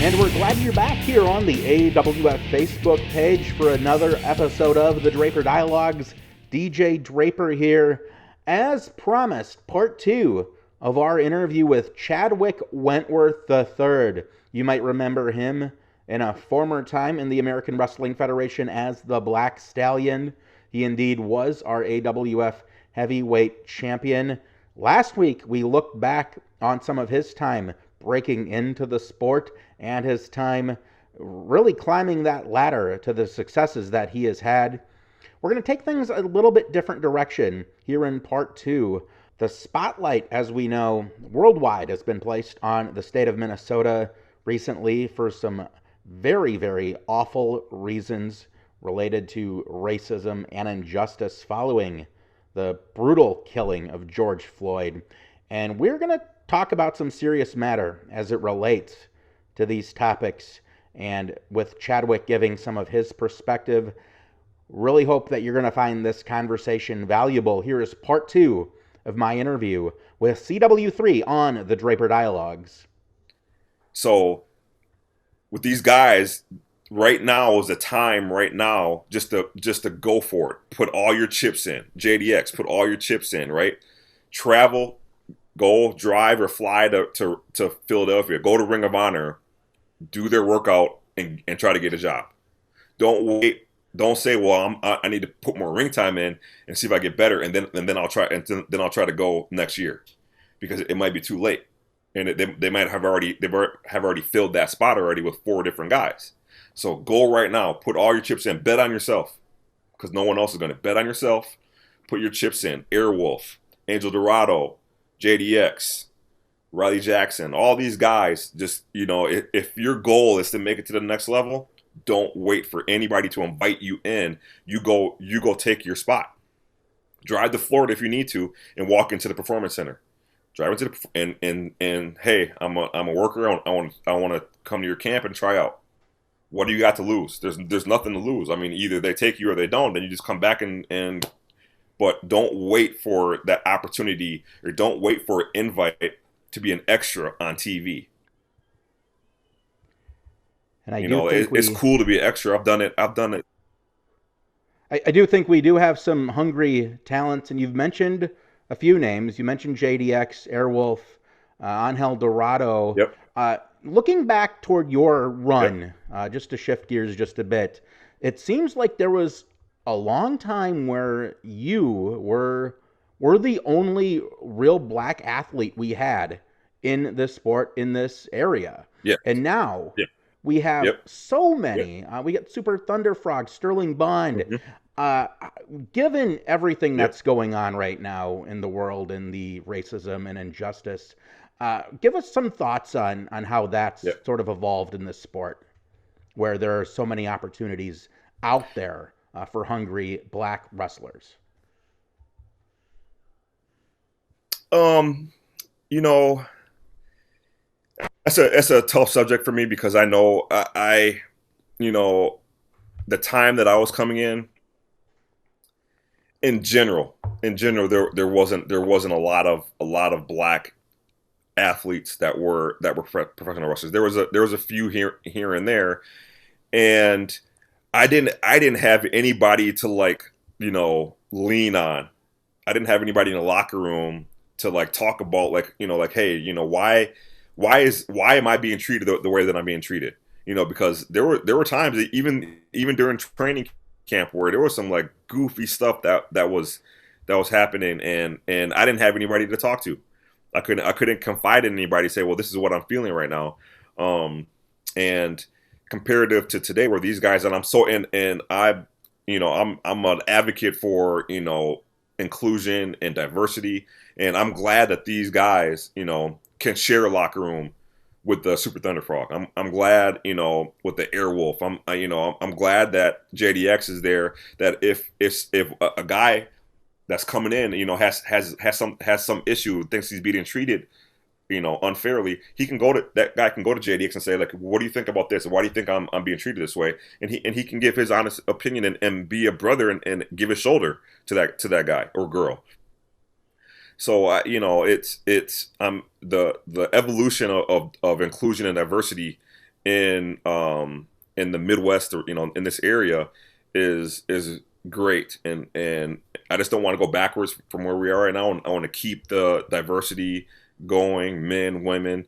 And we're glad you're back here on the AWF Facebook page for another episode of the Draper Dialogues. DJ Draper here. As promised, part 2 of our interview with Chadwick Wentworth III. You might remember him in a former time in the American Wrestling Federation as the Black Stallion. He indeed was our AWF Heavyweight Champion. Last week, we looked back on some of his time breaking into the sport and his time really climbing that ladder to the successes that he has had. We're going to take things a little bit different direction here in part 2. The spotlight, as we know, worldwide has been placed on the state of Minnesota recently for some very, very awful reasons related to racism and injustice following the brutal killing of George Floyd. And we're going to talk about some serious matter as it relates to these topics, and with Chadwick giving some of his perspective. Really hope that you're going to find this conversation valuable. Here is part 2 of my interview with CW3 on the Draper Dialogues. So with these guys, right now is the time right now just to go for it. Put all your chips in. JDX, put all your chips in, right? Travel, go drive or fly to Philadelphia. Go to Ring of Honor, do their workout, and try to get a job. Don't wait. Don't say, "Well, I need to put more ring time in and see if I get better, and then I'll try to go next year," because it might be too late, and they might have already filled that spot already with 4 different guys. So go right now. Put all your chips in. Bet on yourself, because no one else is going to. Bet on yourself. Put your chips in. Airwolf, Angel Dorado, JDX, Riley Jackson, all these guys. Just, if your goal is to make it to the next level, don't wait for anybody to invite you in. You go take your spot. Drive to Florida if you need to, and walk into the Performance Center. Drive into and hey, I'm a worker. I want to come to your camp and try out. What do you got to lose? There's nothing to lose. I mean, either they take you or they don't. Then you just come back but don't wait for that opportunity, or don't wait for an invite to be an extra on TV. And it's cool to be an extra. I've done it. I do think we do have some hungry talents, and you've mentioned a few names. You mentioned JDX, Airwolf, Angel Dorado. Yep. Looking back toward your run, just to shift gears just a bit, it seems like there was a long time where you were the only real black athlete we had in this sport, in this area. Yeah. And now we have so many. We got Super Thunder Frog, Sterling Bond. Given everything that's going on right now in the world, and the racism and injustice, give us some thoughts on how that's sort of evolved in this sport, where there are so many opportunities out there for hungry black wrestlers. It's a tough subject for me, because I know I the time that I was coming in general there wasn't a lot of black athletes that were professional wrestlers. There was a few here and there, and I didn't have anybody to lean on. I didn't have anybody in the locker room to talk about hey, why am I being treated the way that I'm being treated? Because there were times that even during training camp where there was some goofy stuff that was happening, and I didn't have anybody to talk to. I couldn't confide in anybody, say, well, this is what I'm feeling right now. And comparative to today, where these guys, and I'm so and I'm an advocate for inclusion and diversity, and I'm glad that these guys can share a locker room with the Super Thunder Frog. I'm glad with the Airwolf. I'm glad that JDX is there. That if a guy that's coming in has some issue, thinks he's being treated unfairly, that guy can go to JDX and say, what do you think about this? Why do you think I'm being treated this way? And he can give his honest opinion and be a brother and give his shoulder to that guy or girl. So it's the evolution of inclusion and diversity in the Midwest, or in this area, is great, and I just don't want to go backwards from where we are right now. I want to keep the diversity going, men, women,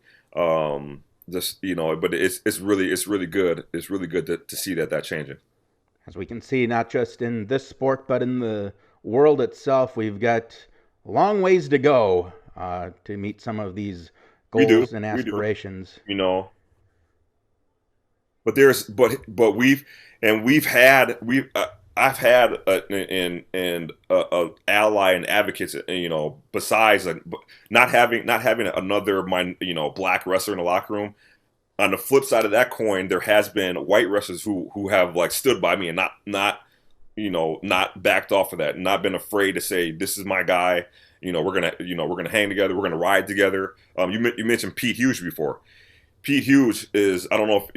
just but it's really good. It's really good to see that changing. As we can see, not just in this sport, but in the world itself, we've got a long ways to go to meet some of these We do, goals and we do, aspirations. you know. But there's but we've had we've I've had a ally and advocates, besides, like, not having another black wrestler in the locker room. On the flip side of that coin, there has been white wrestlers who have, like, stood by me and not backed off of that, and not been afraid to say, this is my guy. We're gonna hang together, we're gonna ride together. You mentioned Pete Hughes before. Pete Hughes is, I don't know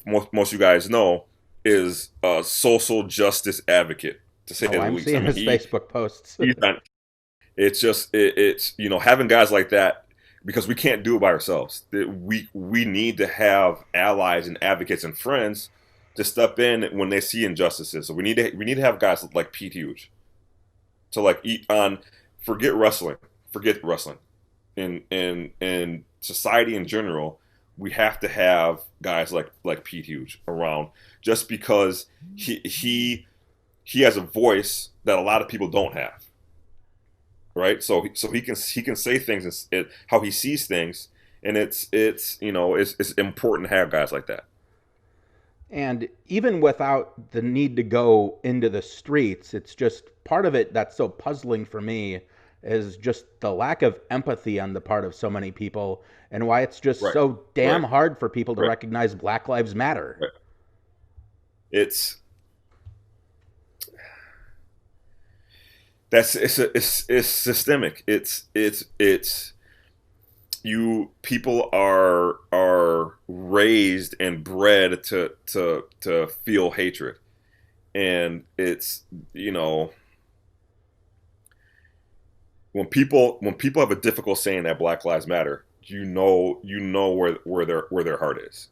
if most of you guys know, is a social justice advocate, to say Oh, the I'm least. I seeing mean, his Facebook posts. he's not, it's just it's having guys like that, because we can't do it by ourselves. We need to have allies and advocates and friends to step in when they see injustices. So we need to have guys like Pete Hughes to, like, eat on, forget wrestling, in society in general. We have to have guys like Pete Hughes around, just because he has a voice that a lot of people don't have, right? So he can say things, how he sees things, and it's important to have guys like that. And even without the need to go into the streets, it's just part of it that's so puzzling for me is just the lack of empathy on the part of so many people, and why it's just Right, so damn right, hard for people to right, recognize Black Lives Matter. right. It's that's it's systemic. It's you people are raised and bred to feel hatred, and it's when people have a difficult saying that Black Lives Matter, where their heart is.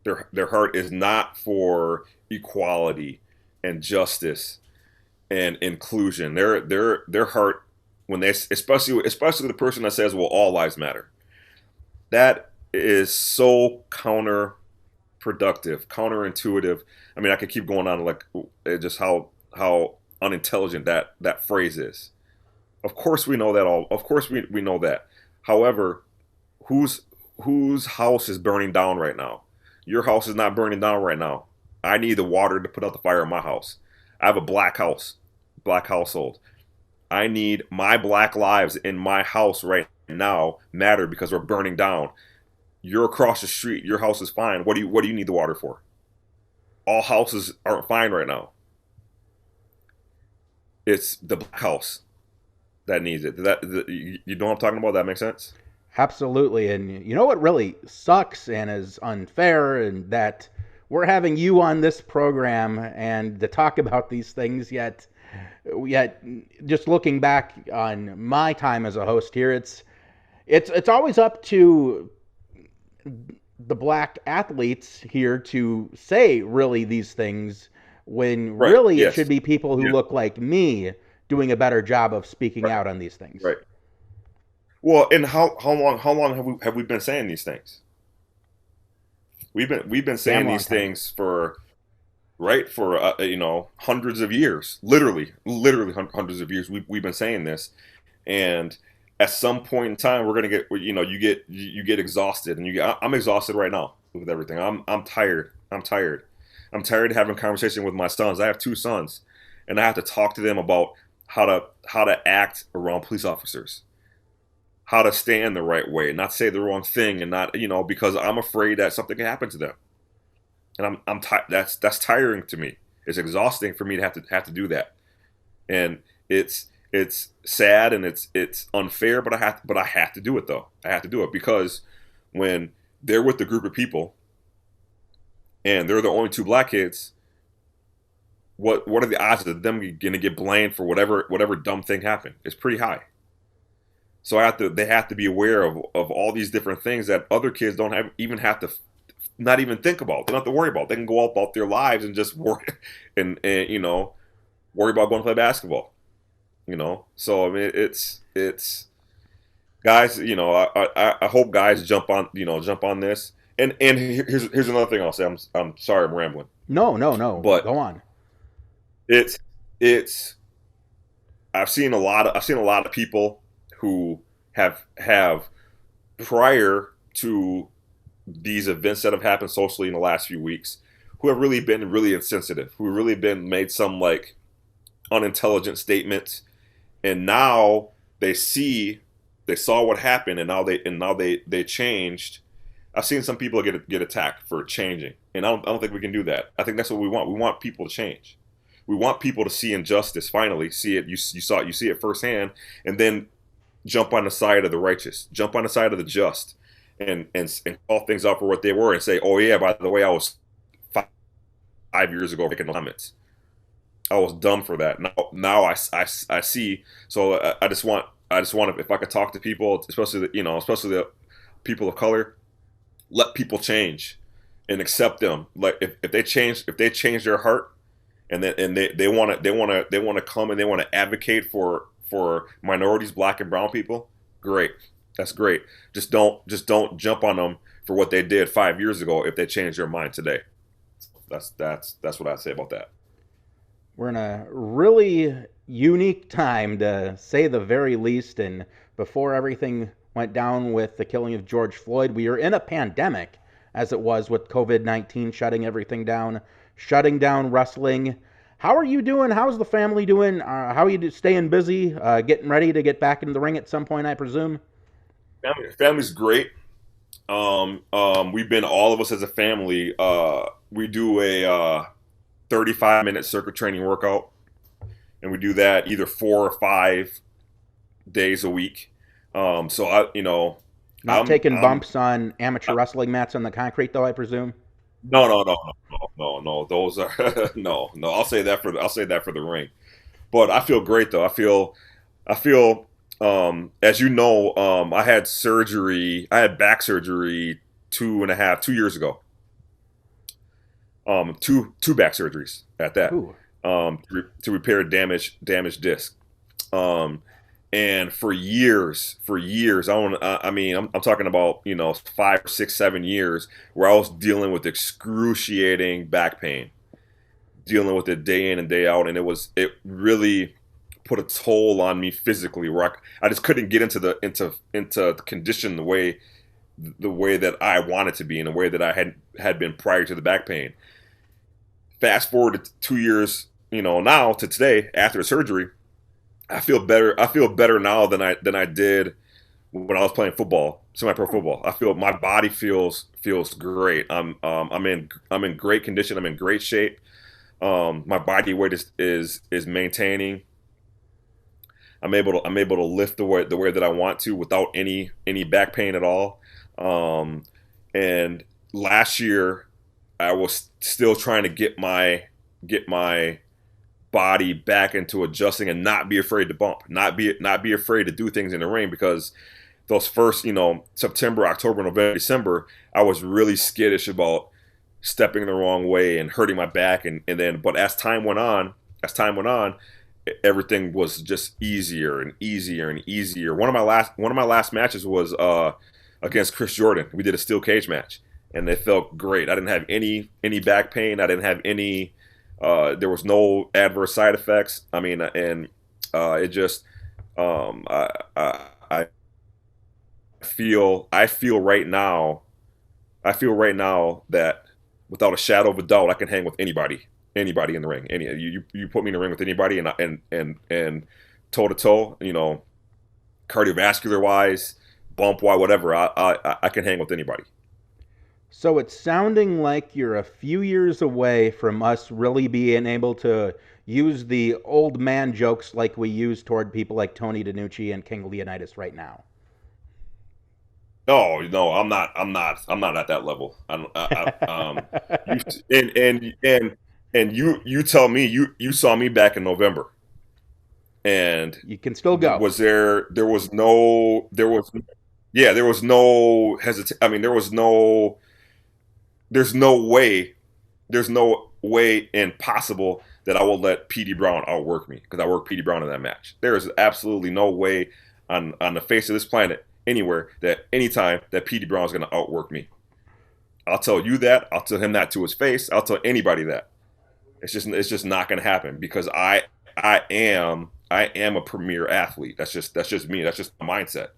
Their heart is not for equality and justice and inclusion. Their heart, when they, especially the person that says, well, all lives matter, that is so counterproductive, counterintuitive. I mean, I could keep going on, like, just how unintelligent that phrase is. Of course we know that all. Of course we know that. However, whose whose house is burning down right now? Your house is not burning down right now. I need the water to put out the fire in my house. I have a black house, black household. I need my black lives in my house right now matter because we're burning down. You're across the street. Your house is fine. What do you need the water for? All houses aren't fine right now. It's the black house that needs it. You know what I'm talking about? That makes sense? Absolutely. And you know what really sucks and is unfair, and that we're having you on this program and to talk about these things, yet just looking back on my time as a host here, it's always up to the black athletes here to say really these things, when Right. really it Yes. should be people who Yeah. look like me doing a better job of speaking Right. out on these things. Right. Well, and how long have we been saying these things? We've been Damn saying long these time. things for hundreds of years, literally hundreds of years. We've been saying this, and at some point in time, we're gonna get you get exhausted, and I'm exhausted right now with everything. I'm tired. I'm tired of having conversation with my sons. I have two sons, and I have to talk to them about how to act around police officers, how to stand the right way, not say the wrong thing, and not because I'm afraid that something can happen to them. And that's tiring to me. It's exhausting for me to have to do that, and it's sad and it's unfair, but I have to do it though. I have to do it because when they're with the group of people and they're the only two black kids, what are the odds of them going to get blamed for whatever dumb thing happened? It's pretty high. So they have to be aware of all these different things that other kids don't even have to not even think about. They don't have to worry about. They can go about their lives and just worry and worry about going to play basketball. So I mean, it's guys. I hope guys jump on this. And here's another thing I'll say. I'm sorry I'm rambling. No. But Go on. it's I've seen a lot of people who have prior to these events that have happened socially in the last few weeks, who have really been really insensitive, who have really been made some like unintelligent statements, and now they saw what happened, and now they changed. I've seen some people get attacked for changing, and I don't think we can do that. I think that's what we want. We want people to change. We want people to see injustice. Finally, see it. You see it firsthand, and then jump on the side of the righteous, jump on the side of the just, and call things out for what they were, and say, "Oh yeah, by the way, I was 5 years ago making comments. I was dumb for that. Now I see." So I just want if I could talk to people, especially the people of color, let people change and accept them. Like if they change their heart, and they want to come and they want to advocate for minorities, black and brown people, great. That's great. Just don't jump on them for what they did 5 years ago if they change their mind today. That's what I'd say about that. We're in a really unique time, to say the very least, and before everything went down with the killing of George Floyd, we are in a pandemic, as it was with COVID-19 shutting everything down, shutting down wrestling. How are you doing? How's the family doing? How are you staying busy, getting ready to get back into the ring at some point, I presume? Family's great. We've been, all of us as a family, we do a 35-minute circuit training workout, and we do that either 4 or 5 days a week. So Not taking bumps on amateur wrestling mats on the concrete, though, I presume. No. Those are no. I'll say that for the ring. But I feel great though. I feel as you know, I had surgery. I had back surgery 2 years ago. Two back surgeries at that. Ooh. To repair damaged disc. And for years, I'm talking about 5, 6, 7 years where I was dealing with excruciating back pain, dealing with it day in and day out, and it really put a toll on me physically. Where I just couldn't get into the condition the way that I wanted to be, in the way that I had been prior to the back pain. Fast forward to 2 years, now to today after the surgery. I feel better. I feel better now than I did when I was playing football, semi-pro football. I feel my body feels great. I'm in great condition. I'm in great shape. My body weight is maintaining. I'm able to lift the way that I want to without any back pain at all. And last year I was still trying to get my body back into adjusting and not be afraid to bump, not be afraid to do things in the ring, because those first, September, October, November, December, I was really skittish about stepping the wrong way and hurting my back, and then, but as time went on, everything was just easier and easier and easier. One of my last matches was against Chris Jordan. We did a steel cage match, and it felt great. I didn't have any back pain. I didn't have any. There was no adverse side effects. I mean, and it just, I feel right now that without a shadow of a doubt, I can hang with anybody in the ring. You put me in the ring with anybody, and toe to toe, cardiovascular wise, bump wise, whatever, I can hang with anybody. So it's sounding like you're a few years away from us really being able to use the old man jokes like we use toward people like Tony DiNucci and King Leonidas right now. No, I'm not at that level. You tell me you saw me back in November, and you can still go. There was no hesitation. I mean, there was no there's no way, there's no way impossible that I will let P.D. Brown outwork me because I worked P.D. Brown in that match. There is absolutely no way on the face of this planet anywhere that anytime that P.D. Brown is going to outwork me. I'll tell you that. I'll tell him that to his face. I'll tell anybody that. It's just not going to happen because I am a premier athlete. That's just me. That's just my mindset.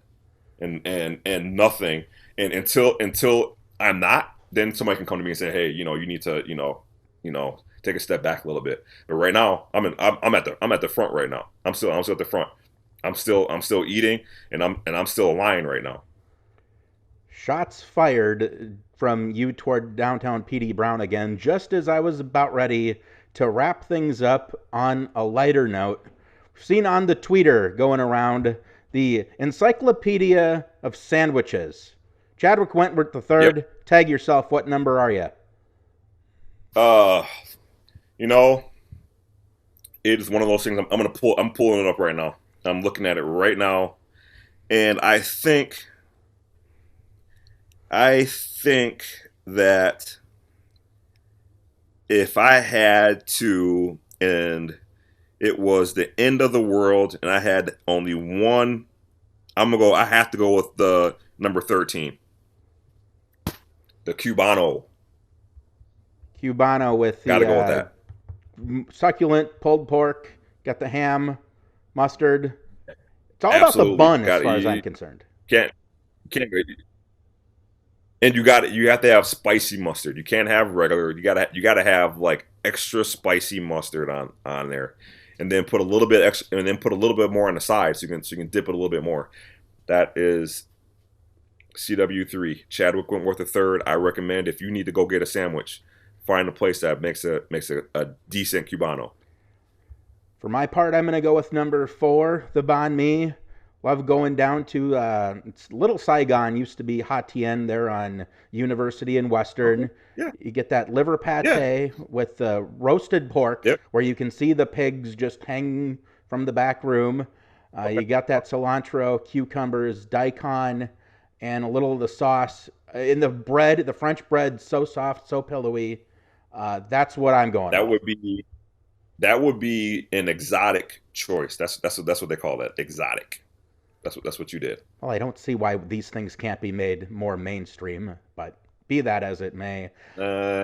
And nothing. And until I'm not, then somebody can come to me and say, hey, you need to, take a step back a little bit. But right now, I'm at the front right now. I'm still at the front. I'm still eating, and I'm still aligned right now. Shots fired from you toward downtown PD Brown again, just as I was about ready to wrap things up on a lighter note. Seen on the tweeter going around, the Encyclopedia of Sandwiches. Chadwick Wentworth III, yep. Tag yourself. What number are you? It is one of those things. I'm pulling it up right now. I'm looking at it right now, and I think that if I had to, and it was the end of the world, and I had only one, I have to go with the number 13. The Cubano. Cubano with the gotta go with that. Succulent pulled pork, got the ham, mustard. It's all Absolutely. About the bun as far as I'm concerned. Can't and you have to have spicy mustard. You can't have regular. You gotta have like extra spicy mustard on there, and then put a little bit extra, and then put a little bit more on the side so you can dip it a little bit more. That is CW3 Chadwick Wentworth III. I recommend if you need to go get a sandwich, find a place that makes a decent Cubano. For my part, I'm going to go with number 4, the banh mi. Love going down to it's Little Saigon, used to be Hatien there on University and Western. Yeah. You get that liver pate with roasted pork, where you can see the pigs just hanging from the back room. You got that cilantro, cucumbers, daikon, and a little of the sauce. In the bread, the French bread, so soft, so pillowy. That's what I'm going with. That would be an exotic choice. That's what they call that, exotic. That's what you did. Well, I don't see why these things can't be made more mainstream, but be that as it may. Yeah.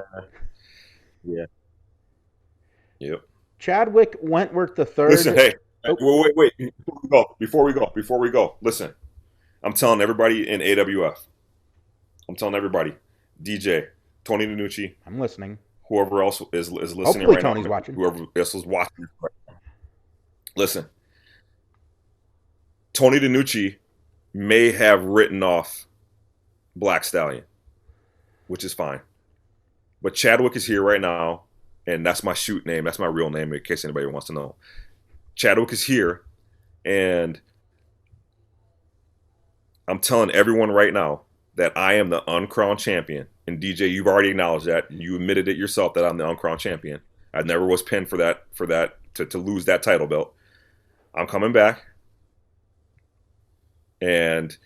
Yep. Chadwick Wentworth III. Listen, hey. Oh. Wait. Before we go. Listen, I'm telling everybody in AWF. I'm telling everybody. DJ, Tony DiNucci. I'm listening. Whoever else is listening Hopefully right Tony's now. Watching. Whoever else is watching right now. Listen. Tony DiNucci may have written off Black Stallion, which is fine. But Chadwick is here right now, and that's my shoot name. That's my real name in case anybody wants to know. Chadwick is here, and I'm telling everyone right now that I am the uncrowned champion. And DJ, you've already acknowledged that. You admitted it yourself that I'm the uncrowned champion. I never was pinned for that to lose that title belt. I'm coming back. And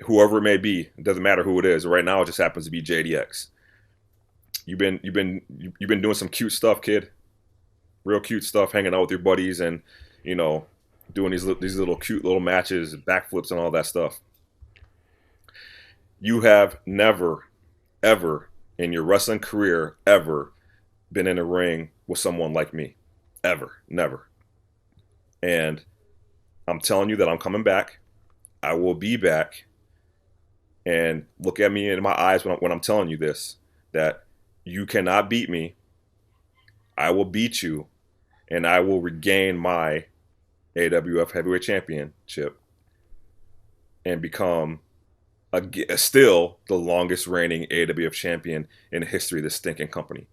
whoever it may be, it doesn't matter who it is. Right now, it just happens to be JDX. You've been doing some cute stuff, kid. Real cute stuff, hanging out with your buddies, and doing these little cute little matches, backflips, and all that stuff. You have never, ever in your wrestling career ever been in a ring with someone like me, ever, never. And I'm telling you that I'm coming back. I will be back, and look at me in my eyes when I'm telling you this, that you cannot beat me. I will beat you, and I will regain my AWF Heavyweight Championship and become still the longest reigning AWF champion in the history of this stinking company.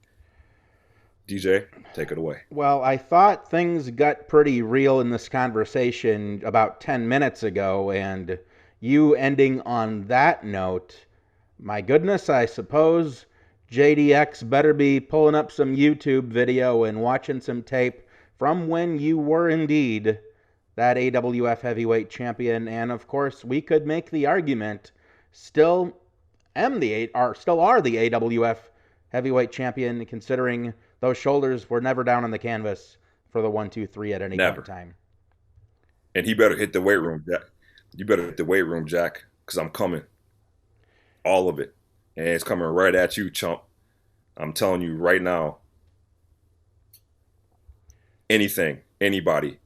DJ, take it away. Well, I thought things got pretty real in this conversation about 10 minutes ago, and you ending on that note, my goodness, I suppose JDX better be pulling up some YouTube video and watching some tape from when you were indeed that AWF Heavyweight Champion. And of course, we could make the argument still are the AWF heavyweight champion, considering those shoulders were never down on the canvas for the 1, 2, 3 at any point in time. And he better hit the weight room, Jack. You better hit the weight room, Jack, because I'm coming. All of it. And it's coming right at you, chump. I'm telling you right now. Anything, anybody,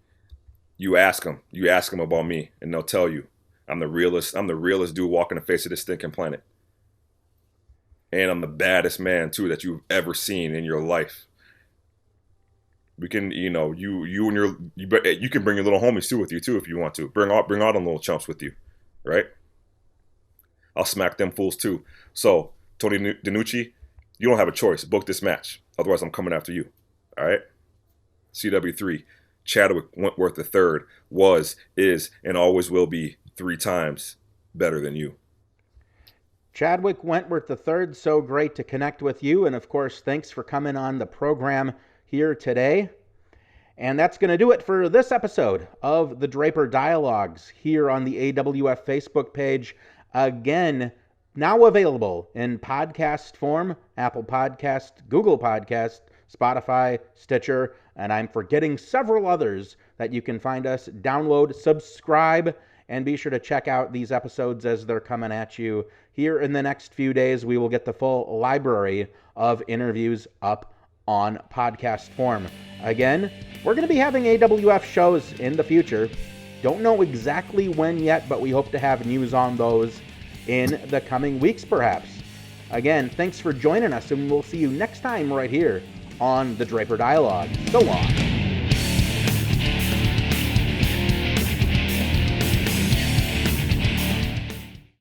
you ask them about me, and they'll tell you I'm the realest dude walking the face of this stinking planet. And I'm the baddest man too that you've ever seen in your life. We can, you can bring your little homies too with you too if you want to. Bring all them little chumps with you, right? I'll smack them fools too. So Tony DiNucci, you don't have a choice. Book this match, otherwise I'm coming after you. All right. CW3, Chadwick Wentworth III was, is, and always will be 3 times better than you. Chadwick Wentworth III, so great to connect with you. And of course, thanks for coming on the program here today. And that's going to do it for this episode of the Draper Dialogues here on the AWF Facebook page. Again, now available in podcast form, Apple Podcast, Google Podcast, Spotify, Stitcher, and I'm forgetting several others that you can find us, download, subscribe, and be sure to check out these episodes as they're coming at you. Here in the next few days, we will get the full library of interviews up on podcast form. Again, we're going to be having AWF shows in the future. Don't know exactly when yet, but we hope to have news on those in the coming weeks, perhaps. Again, thanks for joining us, and we'll see you next time right here on the Draper Dialogue. So long.